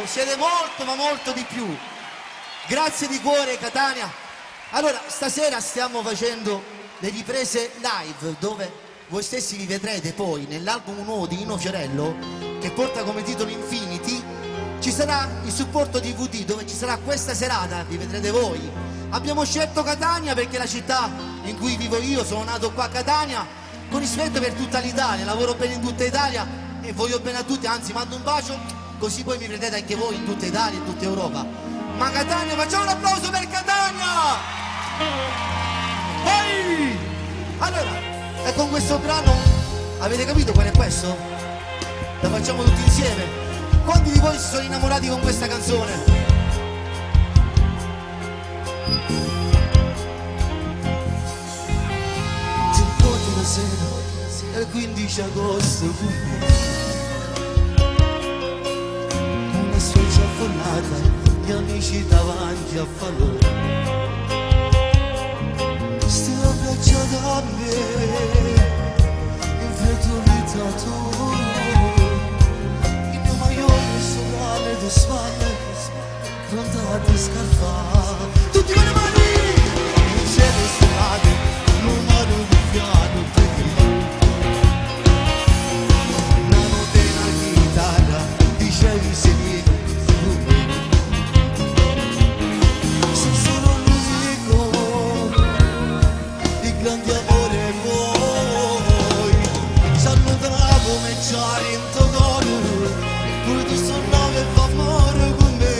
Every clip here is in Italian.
siete molto ma molto di più. Grazie di cuore Catania. Allora, stasera stiamo facendo le riprese live dove voi stessi vi vedrete poi nell'album nuovo di Nino Fiorello che porta come titolo Infinity. Ci sarà il supporto DVD dove ci sarà questa serata, vi vedrete voi. Abbiamo scelto Catania perché è la città in cui vivo io, sono nato qua a Catania, con rispetto per tutta l'Italia, lavoro bene in tutta Italia e voglio bene a tutti, anzi mando un bacio, così poi mi vedrete anche voi in tutta Italia e in tutta Europa. Ma Catania, facciamo un applauso per Catania! Ehi! Allora, e con questo brano, avete capito qual è questo? La facciamo tutti insieme. Quanti di voi si sono innamorati con questa canzone? Ti ricordi la sera del 15 agosto? Una spiaggia affollata, gli amici davanti a falò. Stai abbracciata a me, infreddolita tu. Le tue spalle, pronta a te scarfare. Tutti con le mani! Non siete state, non mano di piano, una notte e una chitarra, dicevi sì. Sei solo l'unico, di grande amore vuoi. Ci allontaniamo come già in Togolo, pure tu sonnavi e fa amore con me.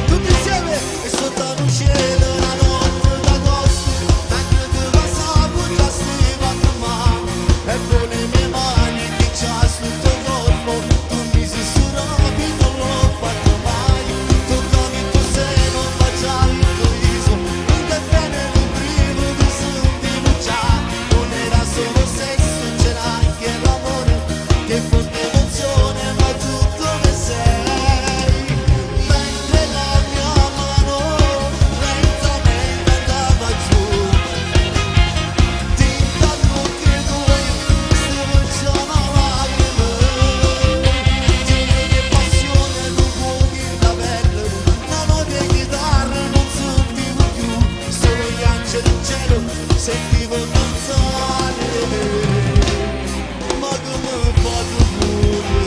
Tutti insieme e sotto un cielo una notte d'agosto, mentre tu passavo già stivando mano e con le mie mani che c'ha sul tuo corpo tu mi sussurravi, non l'ho fatto mai. Toccavi il tuo seno, baciavi il tuo viso, non te bene un brivido sentivo già. Non era solo sesso, c'era anche l'amore che forte emozione, ma tutto che sei. Mentre la mia mano lentamente andava giù, tinta all'occhio tuoi, strisciava lacrime. Tieni che passione, tu fuochi da pelle, una notte di chitarra non sentivo più, solo gli angeli in cielo sentivo danzare. Ma come ho fatto pure.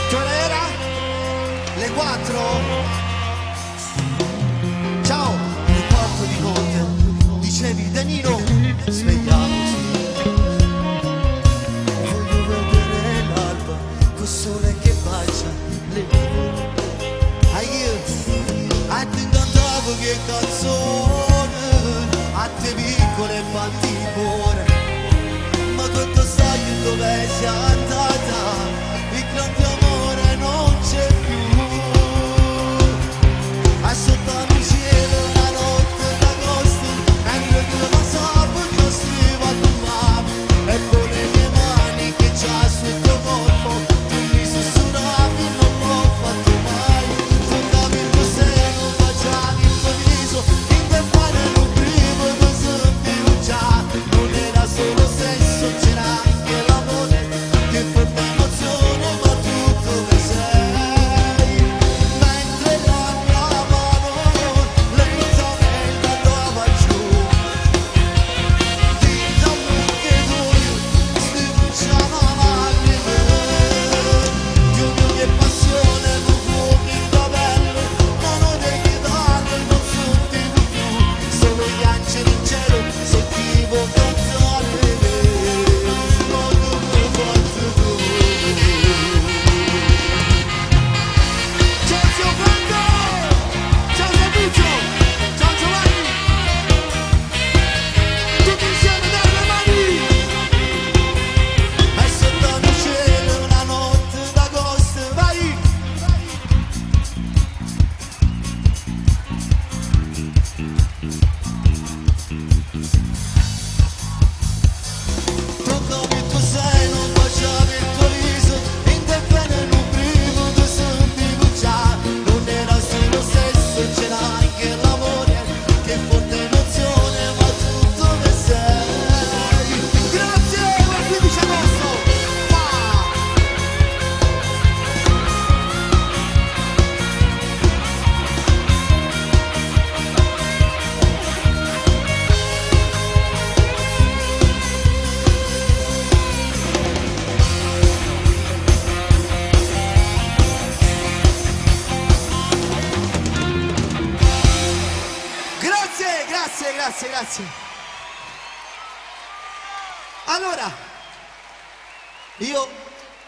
Che ora era? Le 4? Ciao, le 4 di notte, dicevi Danilo, svegliamoci. Voglio vedere l'alba, col sole che bacia le nuvole. A te incantavo che canzone, a te piccole batti di cuore. Ma tutto sai dove sei andata, il grande amore non c'è più. A sotto il cielo una notte d'agosto, mentre tu passavo il tuo strivo a mano e con le mie mani che c'ha sul tuo corpo tu mi sussurravi, non l'ho fatto mai. Toccavi il tuo seno, baciavi il tuo viso, in te fare un brivido sentivo già. Non era solo sesso, c'era anche l'amore che porta emozione, ma tutto che sei. Mentre la mia mano lentamente andava giù, tinta all'occhio tuoi, strisciava lacrime. Dio che passione, tu fuochi da pelle, una notte di chitarra non sentivo più, solo gli angeli in cielo sentivo cantare. Ma come ho fatto tu? Ciao zio Franco! Ciao Sabuccio! Ciao Giovanni! Tutti insieme dalle mani! E sotto il cielo una notte d'agosto, vai! Toccavi il tuo seno, baciavi il tuo viso, in Grazie. Allora, io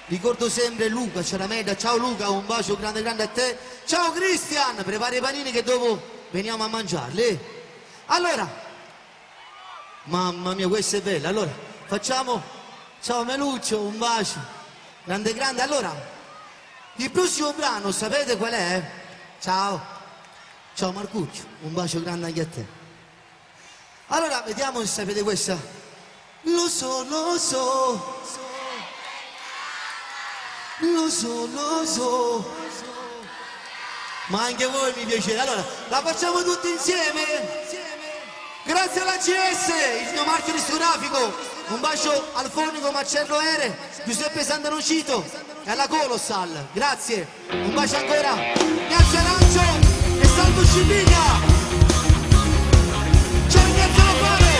ricordo sempre Luca, Ciarameda. Ciao Luca, un bacio grande a te. Ciao Cristian, prepara i panini che dopo veniamo a mangiarli. Allora, mamma mia, questo è bello. Allora, facciamo, ciao Meluccio, un bacio grande. Allora, il prossimo brano sapete qual è? Ciao Marcuccio, un bacio grande anche a te. Allora, vediamo se sapete questa. Lo so. Ma anche voi mi piacete. Allora, la facciamo tutti insieme? Grazie all'ACS, il mio marchio discografico. Un bacio al fonico Marcello Ere, Giuseppe Santanocito e alla Colossal. Grazie. Un bacio ancora. Grazie Arancio e Salvo Scipiglia. Ciao Ignazio Loparo.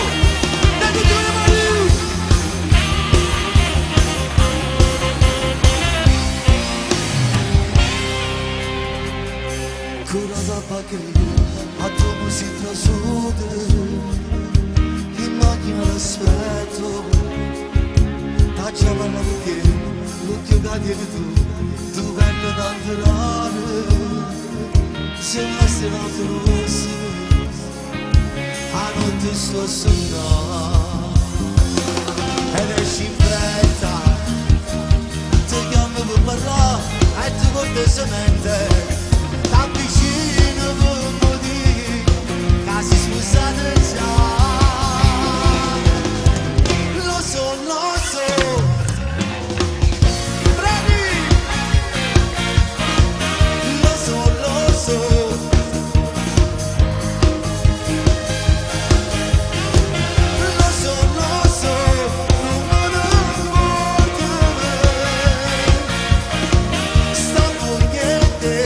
Da tutti le mani. Curada paghi, a tu si trasude, immagina l'aspetto, tacciava la perché, l'ultimo che dici tu venne da entrare, se non l'altro rosso, a notte sto a sonnare, ed esci in fretta, ti chiamo per parlare, e tu cortesemente, vicino come di casi scusate già. Lo so. Bravi. Lo so. Lo so. Non me ne importa me. Sta con niente.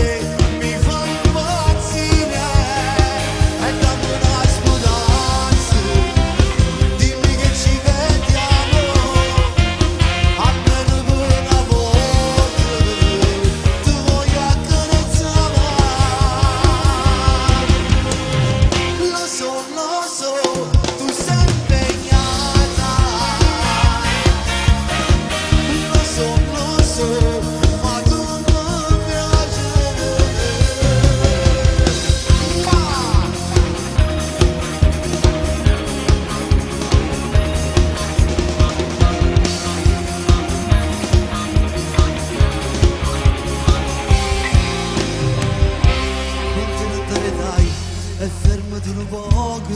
E fermati un poco,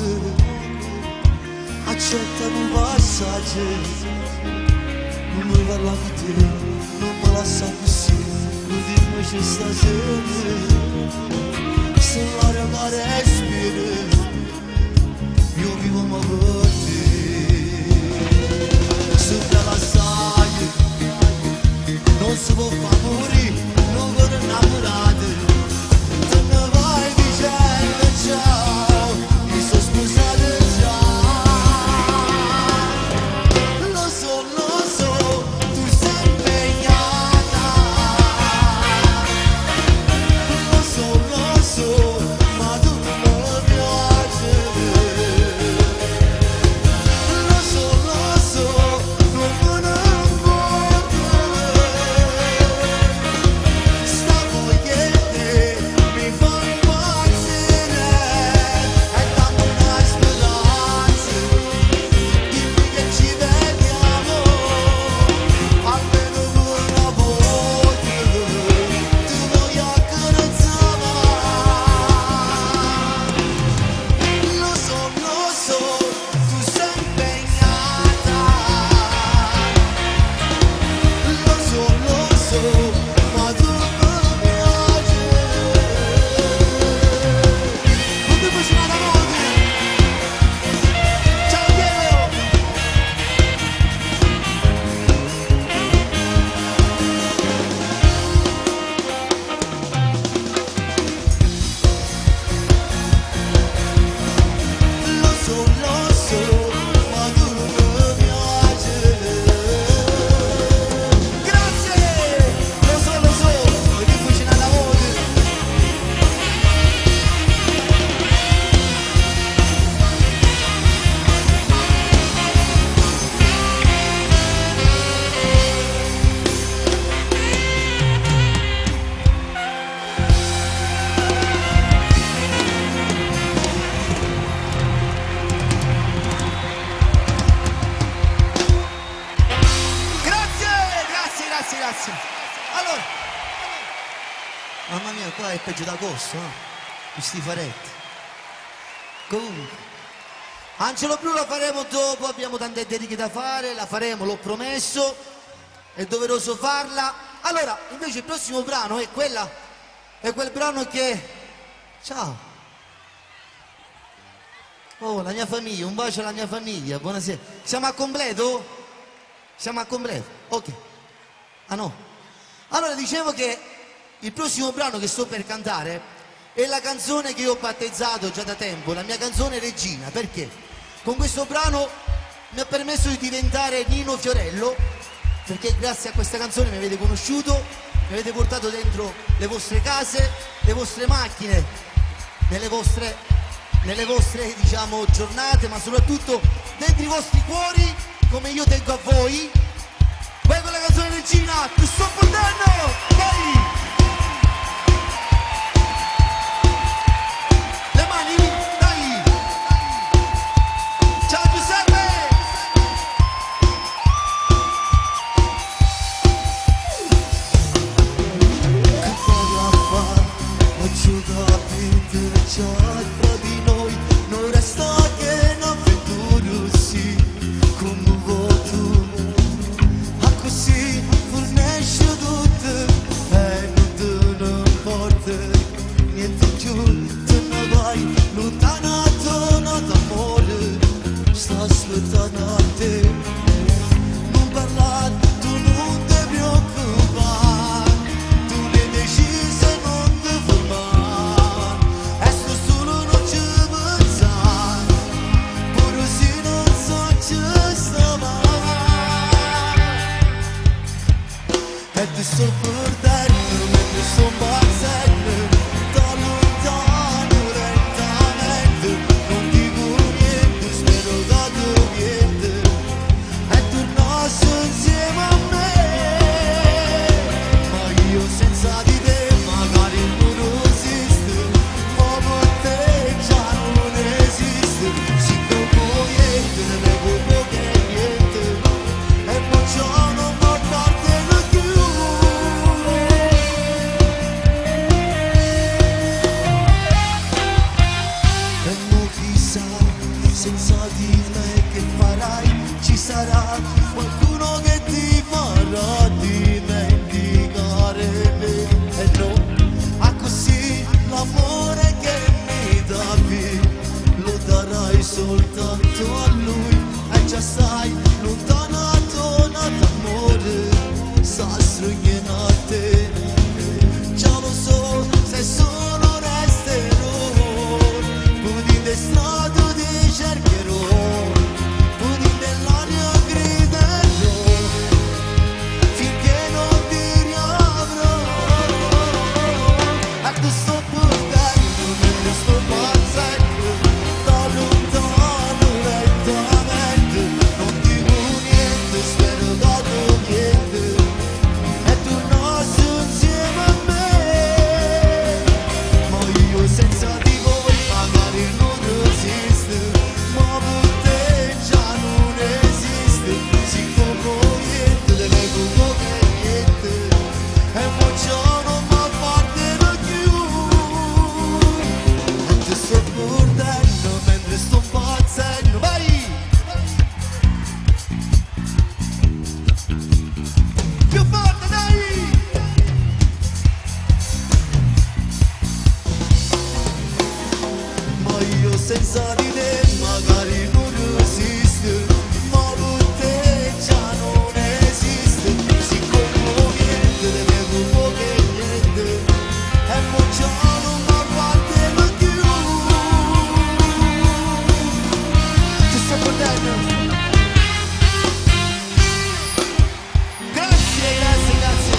accetta un passaggio, non mi parla con te, non mi lascia così, non dimmi c'è stasera, se l'aria che respiri, io vivo ma per te, sopra la saglia, non si può far morire, non vuole innamorare. Ciao, mi sto scusando già. Lo so, tu sei impegnata. Lo so, ma tu non mi piaci. Mamma mia, qua è peggio d'agosto, no? Questi faretti. Comunque, Angelo Blu la faremo dopo, abbiamo tante dediche da fare, la faremo, l'ho promesso, è doveroso farla. Allora, invece il prossimo brano è quel brano che... Ciao. Oh, la mia famiglia, un bacio alla mia famiglia, buonasera. Siamo a completo? Siamo a completo? Ok. Ah no. Allora dicevo che il prossimo brano che sto per cantare è la canzone che io ho battezzato già da tempo, la mia canzone regina, perché con questo brano mi ha permesso di diventare Nino Fiorello, perché grazie a questa canzone mi avete conosciuto, mi avete portato dentro le vostre case, le vostre macchine, nelle vostre diciamo giornate, ma soprattutto dentro i vostri cuori, come io tengo a voi. Vai con la canzone regina, ti sto portando, vai! Le mani, dai! Ciao Giuseppe! Che fai a fare? Oggi da vivere già tra di noi, non resta che un'avventura, sì, come vuoi tu. A così fornisce tutto e non te ne importa niente più, te ne vai lontanato d'amore, sta aspettando a te. Non parlare, tu non ti preoccupare, tu ne decisi non ti fermare, e sto solo non ci pensare, pure se non so ci sta mai. E ti sto perdendo mentre sto impazzendo, da lontano lentamente, non dico niente, spero da tu niente, e tornassi insieme a me, ma io senza di te magari non esiste, ma per te già non esiste, si dopo niente, ne vedo che niente, e poi già non mi appartiene più. E mo chissà, senza di me che farai, ci sarà qualcuno che ti farà dimenticare me. E no, a così l'amore che mi davi lo darai soltanto a lui, e già stai lontanato d'amore, sta struggendo a te. Già lo so, se solo resterò, poi di strada ti cercherò, poi nell'aria griderò, finché non ti riavrò. E ti sto portando mentre sto impazzendo, da lontano lentamente, non dico niente, spero da tu niente, e tornassi insieme a me, ma io senza di voi magari non esiste, ma per te già non esiste, siccome niente, deve come che niente, e poi già non mi appartiene più. E ti sto perdendo mentre sto impazzendo, vai! Più forte, dai! Ma io senza di te magari non esiste, ma per te già non esiste, siccome niente, deve un che niente, e poi già non mi appartiene più. Ti sto perdendo. Grazie, grazie, grazie.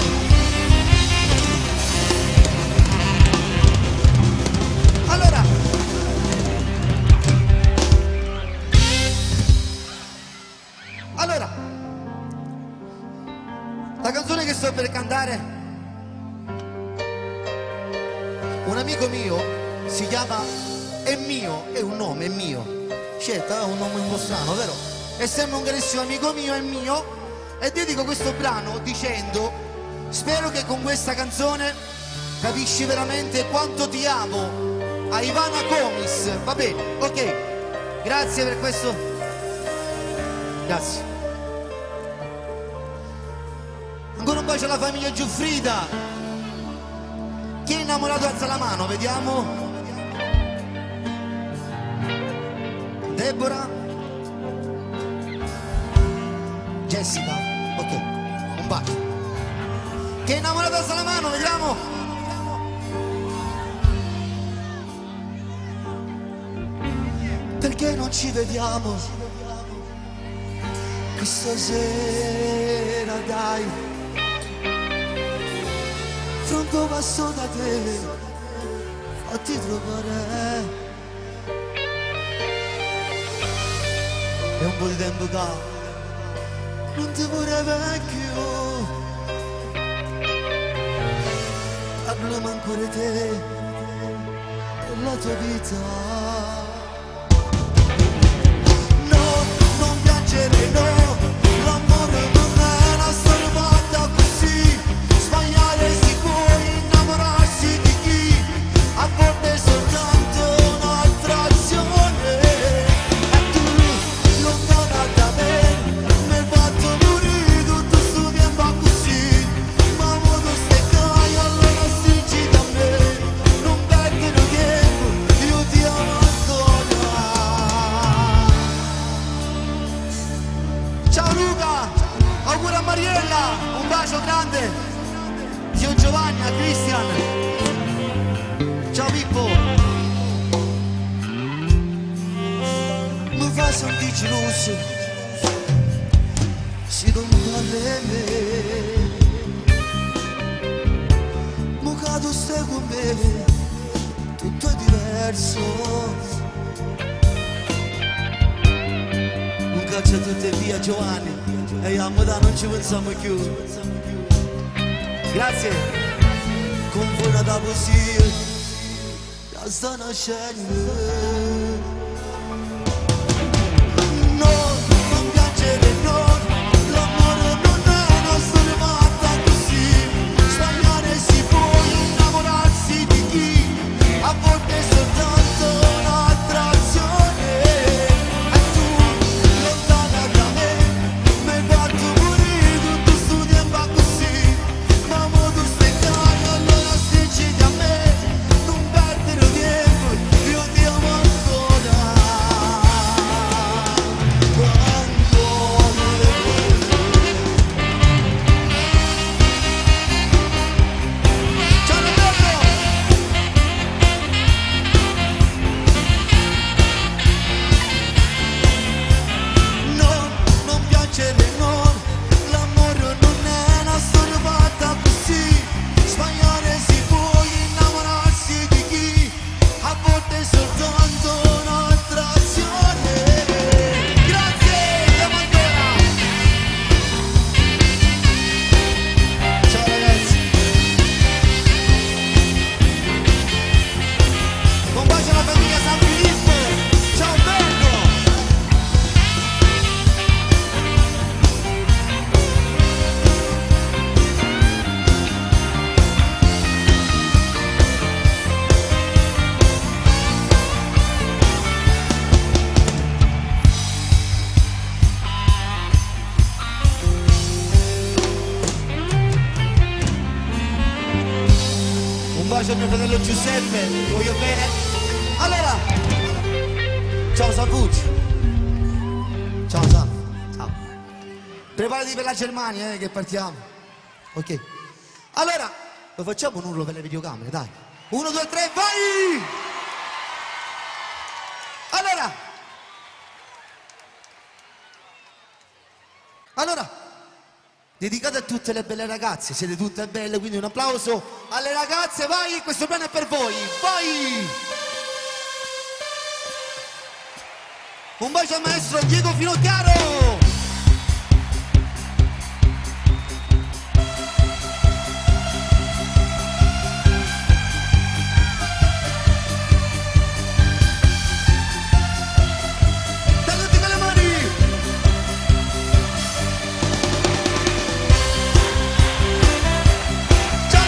Allora, la canzone che sto per cantare, un amico mio si chiama È mio, è un nome, è mio. Scelta, è un nome un po' strano, vero? È sempre un carissimo amico mio, è mio, e dedico questo brano dicendo: spero che con questa canzone capisci veramente quanto ti amo. A Ivana Comis, va bene, ok, grazie per questo, grazie. Ancora un bacio alla famiglia Giuffrida. Chi è innamorato alza la mano, vediamo. Deborah, Jessica, ok, un bacio. Chi è innamorato alza la mano, vediamo. Perché non ci vediamo questa sera, dai, Franco passo da te, fatti trovare. È un po' di tempo che non ti vorrei vecchio, parliamo ancora di te e la tua vita. No, l'amore non è una storia fatta così. Sbagliare si può, innamorarsi di chi a volte è soltanto un'attrazione. E tu, lontana da me, mi hai fatto morire tutto sto tempo così. Ma modo stai cai, allora stringi da me, non perdere tempo, io ti amo ancora. Ciao Luca, auguri a Mariella, un bacio grande. Zio Giovanni, a Cristian. Ciao Pippo. Mi fa sentirci luce, si non parli me. Ma quando stai con me, tutto è diverso. Caccia tutte via Giovanni e a metà non ci pensiamo più. Grazie. Con voi nata così la sta nascendo. No, non piangere, no, l'amore non è una storia fatta così. Sbagliare si può, innamorarsi di chi a volte è soltanto un'attrazione. Bacio al mio fratello Giuseppe, ti voglio bene. Allora, ciao Salvucci. Ciao Sam. Ciao. Preparati per la Germania, che partiamo. Ok. Allora, lo facciamo un urlo per le videocamere, dai. 1, 2, 3, vai! Allora, dedicate a tutte le belle ragazze, siete tutte belle, quindi un applauso alle ragazze, vai, questo brano è per voi, vai! Un bacio al maestro Diego Finocchiaro! Ciao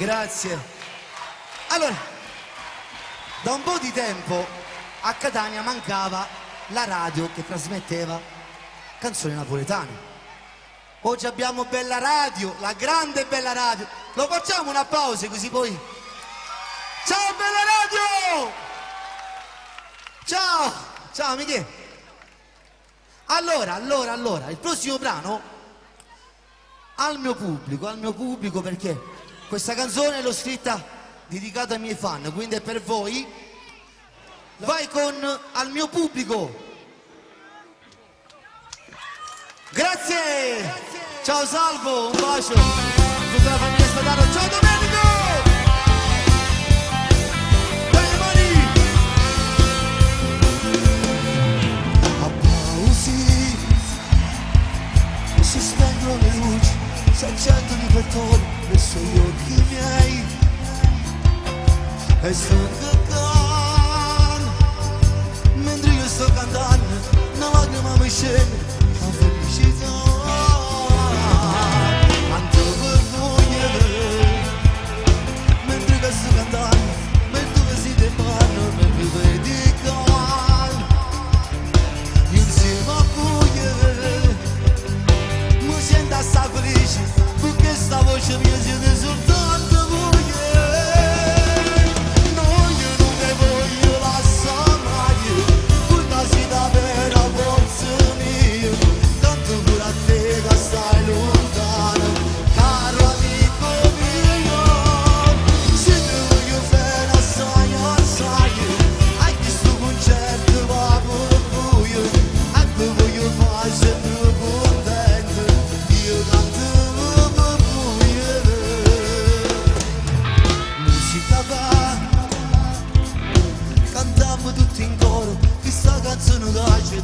Grazie. Allora, da un po' di tempo a Catania mancava la radio che trasmetteva canzoni napoletane. Oggi abbiamo Bella Radio, la grande Bella Radio. Lo facciamo un applauso così poi... Ciao Bella Radio! Ciao! Ciao Michele! Allora, il prossimo brano al mio pubblico perché questa canzone l'ho scritta dedicata ai miei fan, quindi è per voi. Vai con Al mio pubblico. Grazie! Ciao Salvo, un bacio a tutta la famiglia Spadaro. Ciao Domenico! Dai le mani! Applausi, si spengono le luci, si accendono i riflettori verso gli occhi miei e sto cantando, mentre io sto cantando, una lacrima mi scende, la felicità. Canto per voi, mentre che sto cantando, mentre che si depanno, mentre vedi calmo, insieme a voi, mi sento assai felice, perché sta voce mia siete soltanto voi.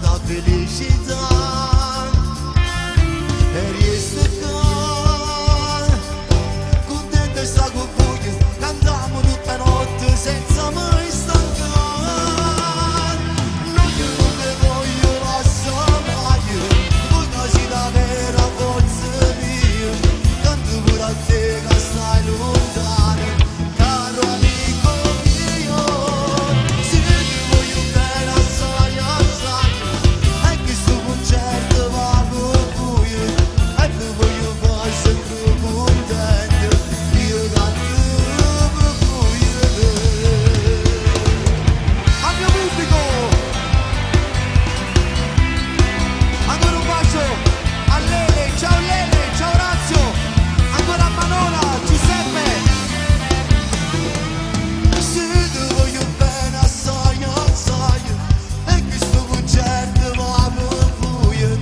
Da felicità e riesco qua contento e sta con voi, cantiamo tutta notte senza mai stancare. Non io non te voglio lasciare mai, voi casi da vera forza mia, canto pure a te che stai lontano, caro amico mio, se ti voglio bene assai assai. Certo va buio e tu voglio fare sempre contento, io canto buio. Al mio pubblico ancora un bacio a Lele, ciao Orazio, ancora a Manola, Giuseppe. Se ti voglio bene assai assai e questo concerto va buio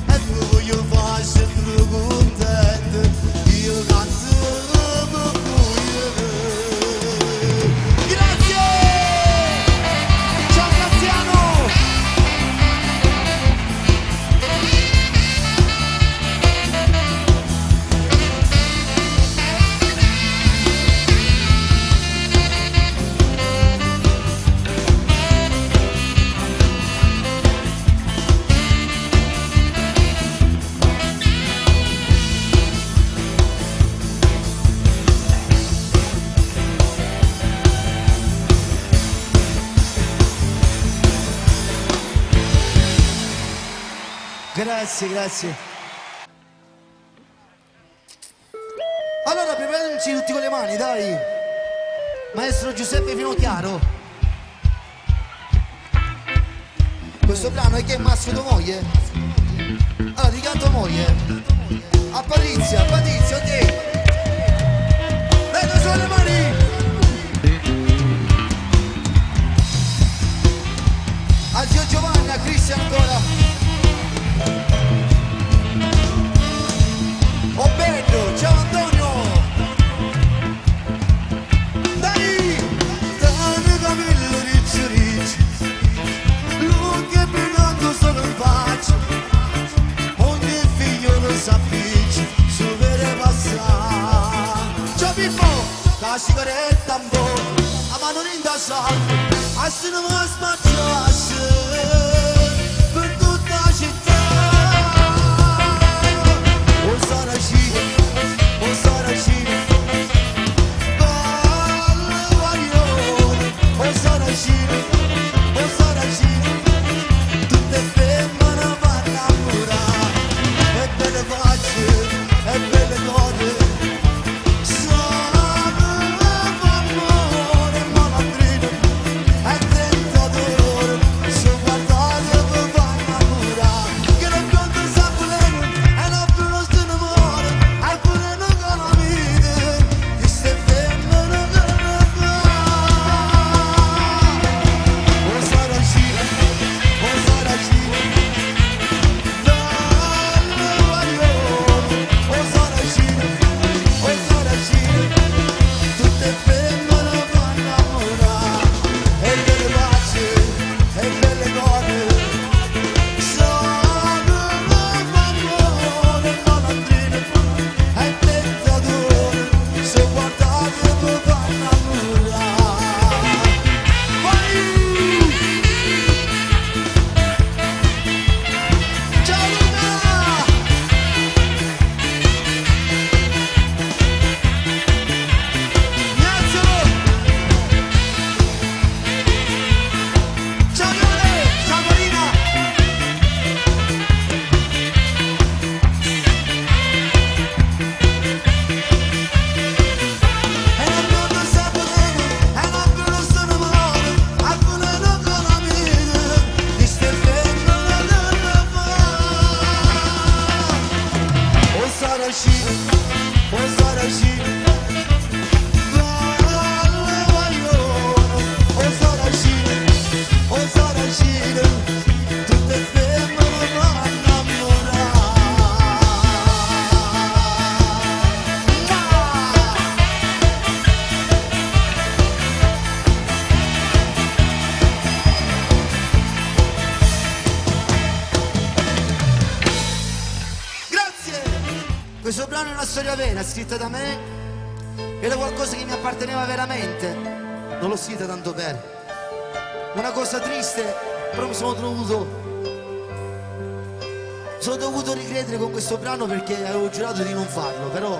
e tu voglio fare sempre contento, io canto buio. Grazie! Ciao Graziano! Grazie. Allora prepariamoci tutti con le mani, dai. Maestro Giuseppe Finocchiaro. Questo brano è che è Massimo tua moglie? Allora ti canto moglie. A Patrizia, ok. Dai, sulle mani. A zio Giovanni, a Cristian ancora. Oh bello, ciao Antonio! Dai! Dai capello ricci, lungo e brillando solo in pace, ogni figlio lo s'avvicina, su vere passare. Ciao Pippo, la sigaretta un po', a mano in da salvo, a se non mi spacciasse. O Saracino, storia vera, scritta da me, era qualcosa che mi apparteneva veramente, non l'ho scritta tanto per. Una cosa triste, però mi sono dovuto ricredere con questo brano perché avevo giurato di non farlo, però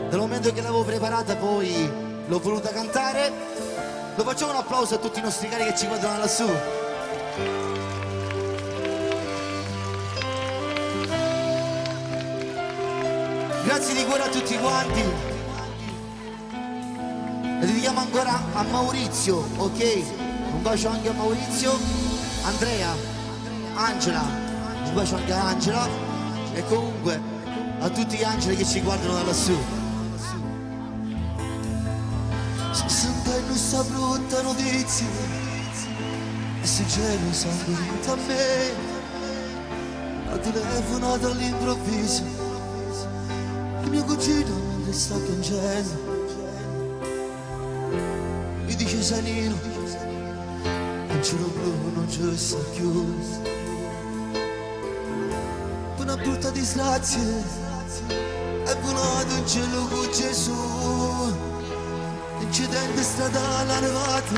dal momento che l'avevo preparata poi l'ho voluta cantare. Lo facciamo un applauso a tutti i nostri cari che ci guardano lassù. Grazie di cuore a tutti quanti. La dedichiamo ancora a Maurizio, ok? Un bacio anche a Maurizio, Andrea, Angela, un bacio anche a Angela e comunque a tutti gli angeli che ci guardano da lassù. Se sentendo sta brutta notizia e se cielo sanguinito a me, ha telefonato all'improvviso il mio cugino mentre sta piangendo mi dice Sanino, il cielo blu non ci sta più, una brutta disgrazia è volato in cielo con Gesù, incidente stradale arrivato,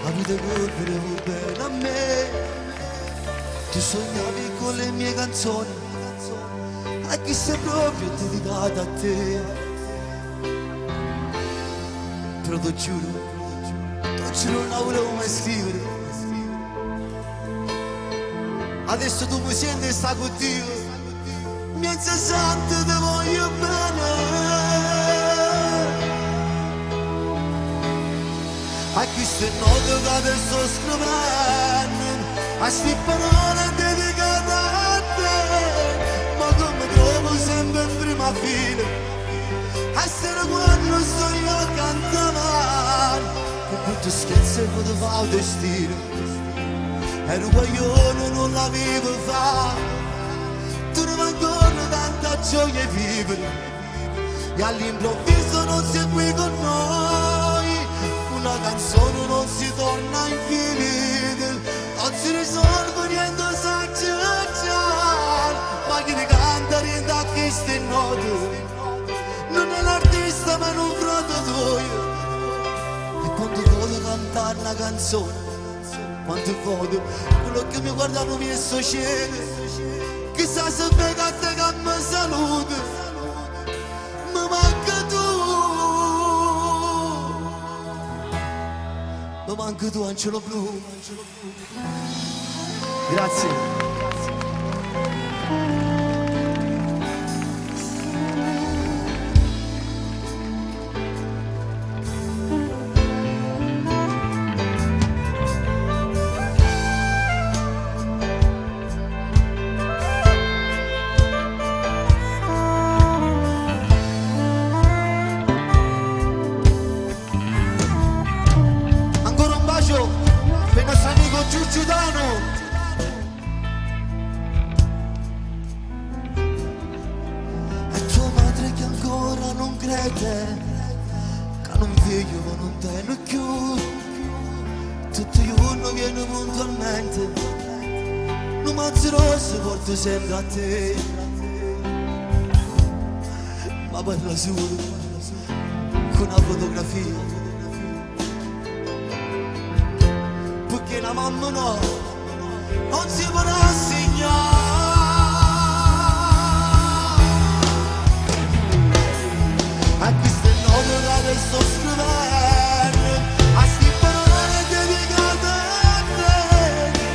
la vita che volevo bene a me, tu sognavi con le mie canzoni, e chi sei proprio dedicata a te, però ti giuro non la volevo mai scrivere, adesso tu mi senti e sta con Dio, mi incessante ti voglio bene, a questo noto che adesso scrivendo, a sti parole dedicate a te, ma come trovo sempre in prima fila, essere quando sto io cantando, che tutto scherzo e non fa il destino, ero guaglione non l'avevo fatto, tu non ancora tanta gioia vivere, e all'improvviso non sei qui con noi, una canzone non si torna infinita, non si risolve niente sa già, ma chi ti canta rientra a queste note, non è l'artista ma non frate tuo, e quando voglio cantare una canzone, quando voglio, quello che mi guardano mi succede, chissà se venga a te che mi saluta, mi manca tu, mi manca tu angelo blu, grazie. Per il nostro amico Giugiudano, e tua madre che ancora non crede che hanno un figlio ma non tengo più, tutto il giorno viene puntualmente, un mazzo rosso porto sempre a te, ma parla solo con una fotografia, che la mamma no, non si può rassegnare, a queste note che adesso scrivendo, a sti parole dedicate a te,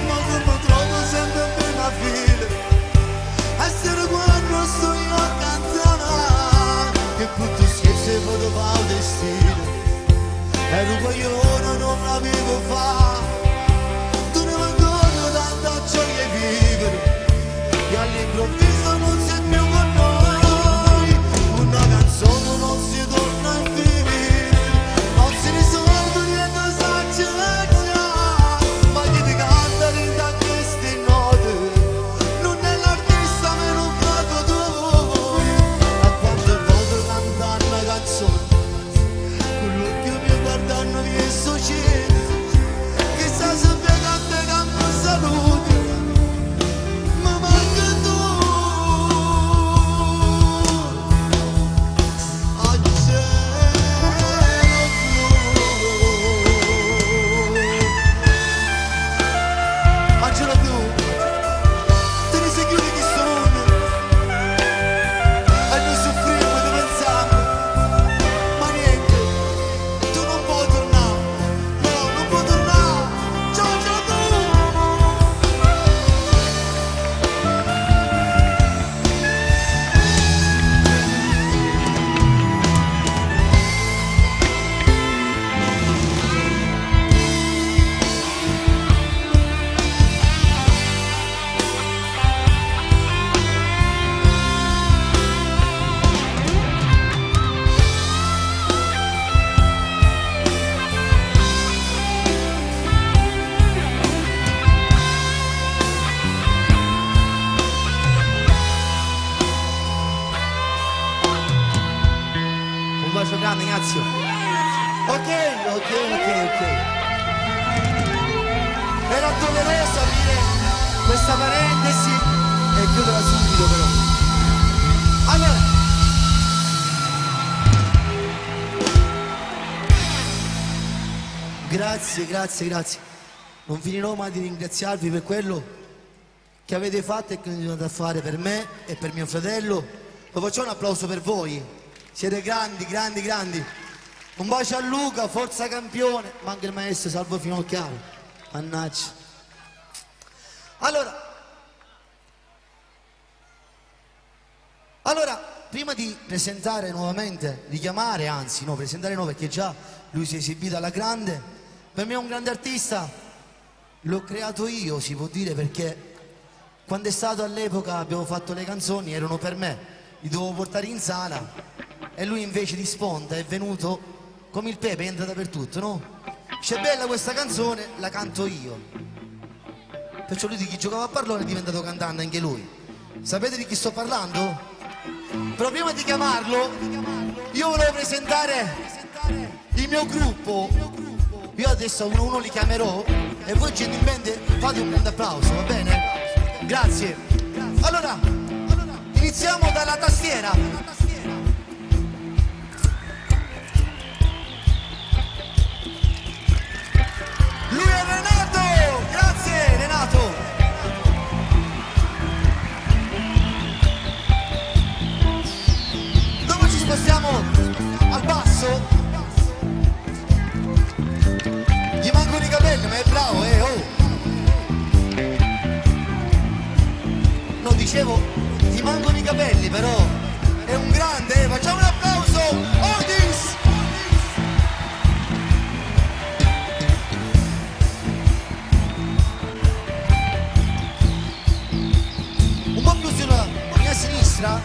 ma che mi trovo sempre in prima fila, essere quando sto io a cantare, che tutto scherzo e foto fa il destino, ero coglione non l'avevo fatto, gioia vivere, e all'improvviso non sei più con noi, una canzone non si torna a finire, non si risolve niente sa già, ma chi ti canta da queste note, non è l'artista meno prato tu, a quante volte cantare una canzone, quello che mi guardano mi succede, bacio grande, Ignazio. Ok. Era doveroso aprire questa parentesi e chiuderla subito però. Allora, grazie. Non finirò mai di ringraziarvi per quello che avete fatto e che continuate a fare per me e per mio fratello. Lo faccio un applauso per voi. Siete grandi. Un bacio a Luca, forza campione, ma anche il maestro Salvo Finocchiaro. Mannaggia. Allora, prima di presentare nuovamente, di chiamare, anzi no, presentare no perché già lui si è esibito alla grande, per me è un grande artista, l'ho creato io, si può dire, perché quando è stato all'epoca abbiamo fatto le canzoni, erano per me, li dovevo portare in sala e lui invece di sponda è venuto come il pepe, entra dappertutto, no? C'è bella questa canzone, la canto io. Perciò lui di chi giocava a pallone è diventato cantante anche lui. Sapete di chi sto parlando? Però prima di chiamarlo io volevo presentare il mio gruppo. Io adesso uno li chiamerò e voi gentilmente fate un grande applauso, va bene? Grazie. Allora, iniziamo dalla tastiera. Lui è Renato! Grazie Renato! Dopo ci spostiamo al basso. Gli mancano i capelli, ma è bravo, oh! No, dicevo, gli mancano i capelli, però è un grande, facciamo un applauso! Otis! Un po' più sulla mia sinistra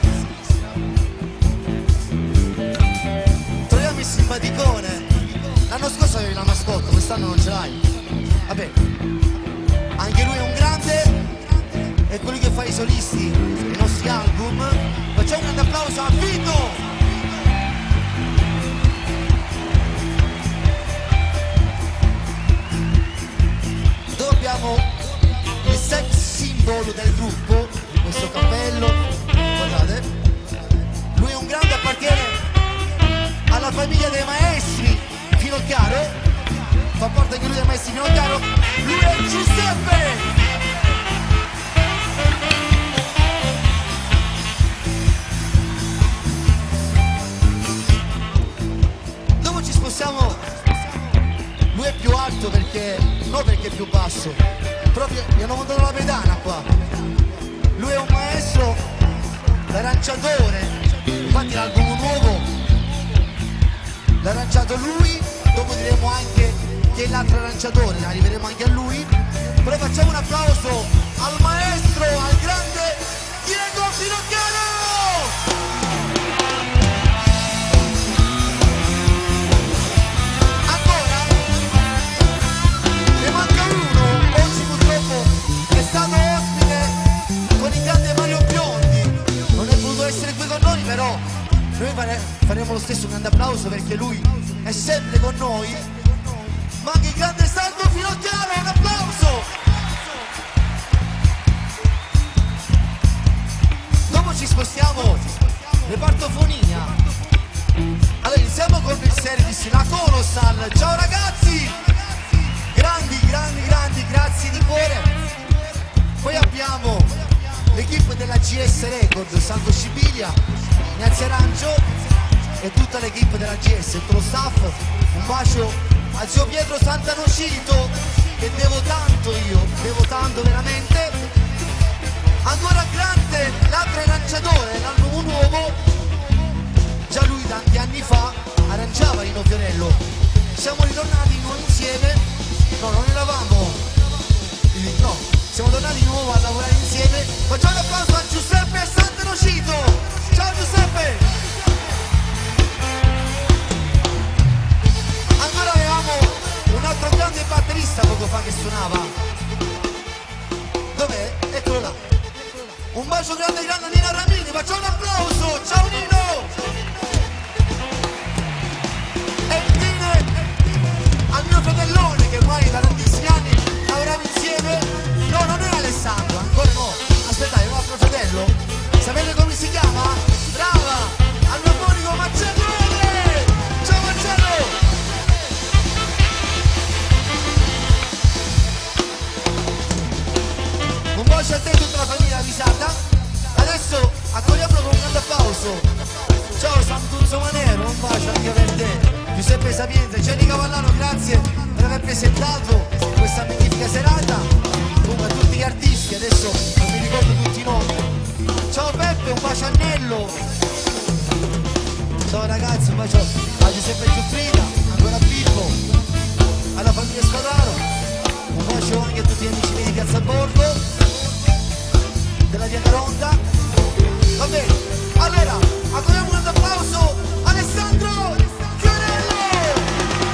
troviamo il simpaticone. L'anno scorso avevi la mascotte, quest'anno non ce l'hai. Vabbè, anche lui è un grande, è quello che fa i solisti, i nostri album. Facciamo un grande applauso a Vito! Dove abbiamo il sex symbol del gruppo, questo cappello, guardate. Lui è un grande, appartiene alla famiglia dei maestri Finocchiaro, fa parte anche lui dei maestri Finocchiaro. Lui è Giuseppe! Dopo ci spostiamo, lui è più alto perché, non perché è più basso, proprio gli hanno montato la pedana qua. Lui è un maestro, l'arrangiatore, infatti l'album nuovo l'ha arrangiato lui, dopo diremo anche che è l'altro arrangiatore, arriveremo anche a lui, però facciamo un applauso al maestro, al grande Diego Finocchiaro! Ancora? Ne manca uno, oggi purtroppo è stato ospite con il grande Mario Biondi, non è potuto essere qui con noi, però noi faremo lo stesso un grande applauso perché lui è sempre con noi, ma anche il grande Salvo Finocchiaro, un applauso! Dopo ci spostiamo, reparto fonia. Allora iniziamo con il service, la Colossal. Ciao ragazzi! Grandi, grazie di cuore. Poi abbiamo l'equipe della GS Record, Salvo Scipilia, Ignazio Arancio e tutta l'equipe della GS, tutto lo staff. Un bacio al zio Pietro Santanocito, che devo tanto veramente. Ancora grande l'altro arrangiatore, l'album nuovo, già lui tanti anni fa arrangiava Rino Fiorello. Siamo ritornati noi insieme, no, non eravamo, no, siamo tornati di nuovo a lavorare insieme. Facciamo un applauso a Giuseppe Santanocito. Ciao Giuseppe! Ancora avevamo un altro grande batterista poco fa che suonava. Dov'è? Eccolo là. Un bacio grande a Nino Ramini, facciamo un applauso! Ciao Nino! Tuzzo Manero, un bacio anche per te. Giuseppe Sapienza, Gianni Cavallaro, grazie per aver presentato questa magnifica serata. Comunque a tutti gli artisti, adesso non mi ricordo tutti i nomi. Ciao Peppe, un bacio a Nello. Ciao ragazzi, un bacio a Giuseppe Giuffrida, ancora a Pippo, alla famiglia Spadaro. Un bacio anche a tutti gli amici miei di Piazza Borgo, della via Caronda. Va bene, allora accogliamo un applauso Alessandro Chiarello.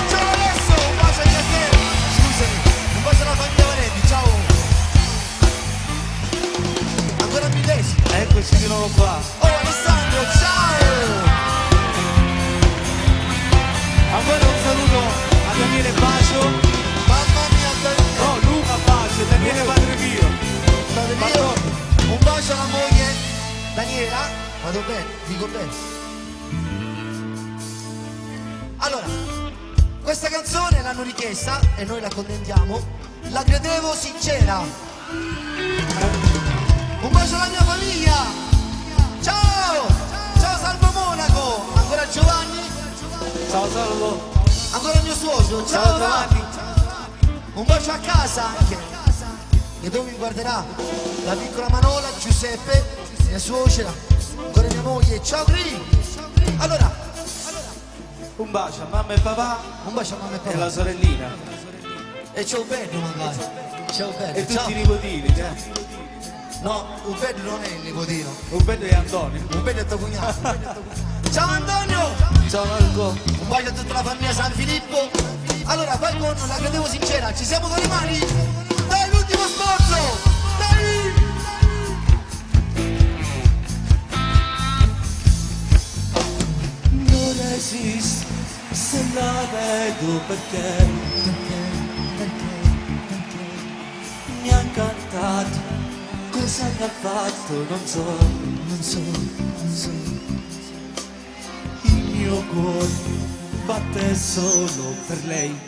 Ciao Alessio, un bacio anche a te. Scusami, un bacio alla famiglia Varetti, ciao. Ancora Millesi. Eccoci di nuovo qua. Oh Alessandro, ciao. Ancora un saluto a Daniele Bacio. Mamma mia, No, Luca Bacio, Daniele Padre Pio. Padre Pio. Un bacio alla moglie Daniela. Vado bene, dico bene. Allora, questa canzone l'hanno richiesta e noi la condentiamo. La credevo sincera. Un bacio alla mia famiglia. Ciao. Ciao Salvo Monaco. Ancora Giovanni. Ciao Salvo. Ancora mio suocero. Ciao, Ciao Giovanni. Un bacio a casa anche, che dove mi guarderà la piccola Manola, Giuseppe, mia suocera, ancora mia moglie. Ciao Gri. Allora, Un bacio a mamma e papà un bacio a mamma e e la papà. sorellina. E c'è Uberto magari. C'è Uberto. E Ciao. tutti i nipotini, No, Uberto non è il nipotino. Uberto e Antonio. Uberto è tuo cugnato. Ciao Antonio. Ciao Marco. Un bacio a tutta la famiglia San Filippo. Allora, vai con la credevo sincera. Ci siamo con le mani? Dai, l'ultimo sforzo. Dai. Non esiste se la vedo perché mi ha incantato. Cosa mi ha fatto non so. Il mio cuore batte solo per lei.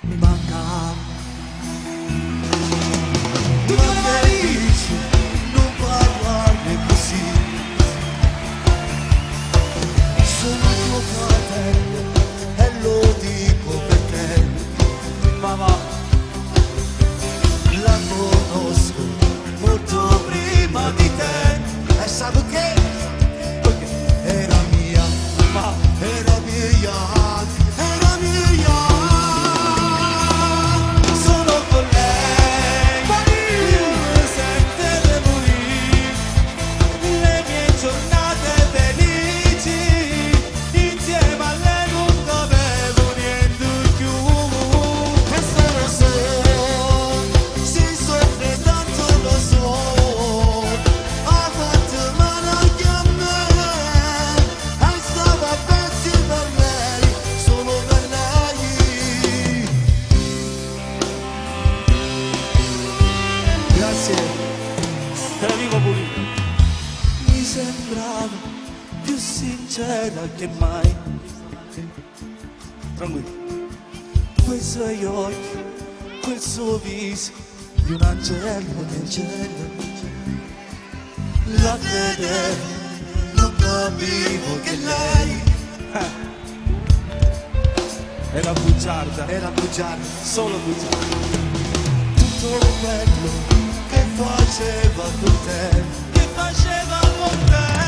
Mi manca. Tu che dici, non parlarne così. Sono tuo fratello e lo dico perché Mamma, la conosco molto prima di te. E sai perché? Era mia, ma era mia, era mia. sono con lei. Io sento di morire. Le mie giornate felici. Insieme a lei non avevo niente più. Questo lo so, si soffre tanto lo so. Ha fatto male anche a me. E stava a pezzi per lei, solo per lei. Grazie. Te la dico pulita. Mi sembrava più sincera che mai. Tranquillo. Quei suoi occhi, quel suo viso di un angelo. La credevo, Non capivo che lei era bugiarda, era bugiarda. solo bugiarda. Tutto quello che faceva con te Che faceva con te?